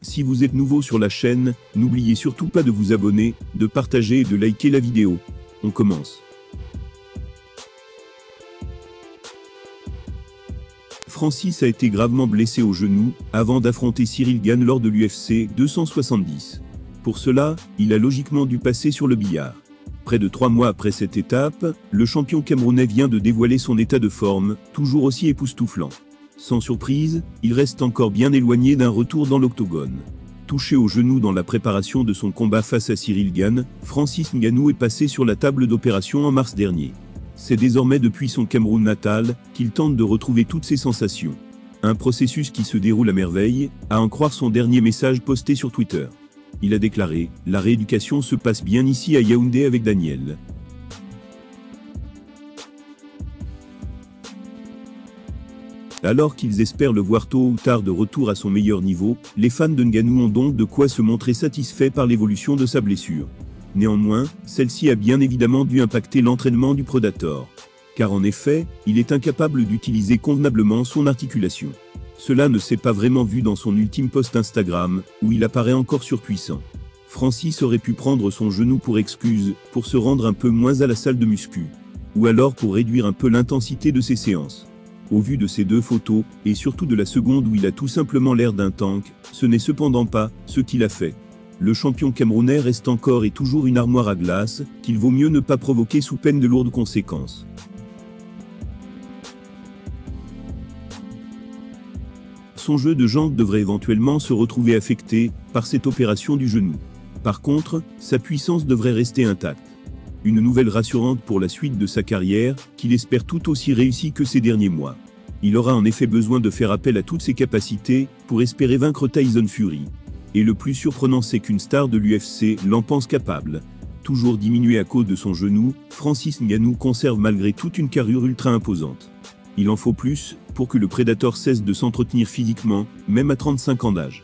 Si vous êtes nouveau sur la chaîne, n'oubliez surtout pas de vous abonner, de partager et de liker la vidéo. On commence. Francis a été gravement blessé au genou, avant d'affronter Cyril Gane lors de l'UFC 270. Pour cela, il a logiquement dû passer sur le billard. Près de 3 mois après cette étape, le champion camerounais vient de dévoiler son état de forme, toujours aussi époustouflant. Sans surprise, il reste encore bien éloigné d'un retour dans l'octogone. Touché au genou dans la préparation de son combat face à Cyril Gane, Francis Ngannou est passé sur la table d'opération en mars dernier. C'est désormais depuis son Cameroun natal qu'il tente de retrouver toutes ses sensations. Un processus qui se déroule à merveille, à en croire son dernier message posté sur Twitter. Il a déclaré « La rééducation se passe bien ici à Yaoundé avec Daniel. Alors qu'ils espèrent le voir tôt ou tard de retour à son meilleur niveau, les fans de Ngannou ont donc de quoi se montrer satisfaits par l'évolution de sa blessure. Néanmoins, celle-ci a bien évidemment dû impacter l'entraînement du Predator. Car en effet, il est incapable d'utiliser convenablement son articulation. Cela ne s'est pas vraiment vu dans son ultime post Instagram, où il apparaît encore surpuissant. Francis aurait pu prendre son genou pour excuse, pour se rendre un peu moins à la salle de muscu. Ou alors pour réduire un peu l'intensité de ses séances. Au vu de ces deux photos, et surtout de la seconde où il a tout simplement l'air d'un tank, ce n'est cependant pas ce qu'il a fait. Le champion camerounais reste encore et toujours une armoire à glace, qu'il vaut mieux ne pas provoquer sous peine de lourdes conséquences. Son jeu de jambes devrait éventuellement se retrouver affecté par cette opération du genou. Par contre, sa puissance devrait rester intacte. Une nouvelle rassurante pour la suite de sa carrière, qu'il espère tout aussi réussie que ces derniers mois. Il aura en effet besoin de faire appel à toutes ses capacités pour espérer vaincre Tyson Fury. Et le plus surprenant c'est qu'une star de l'UFC l'en pense capable. Toujours diminué à cause de son genou, Francis Ngannou conserve malgré tout une carrure ultra imposante. Il en faut plus pour que le Predator cesse de s'entretenir physiquement, même à 35 ans d'âge.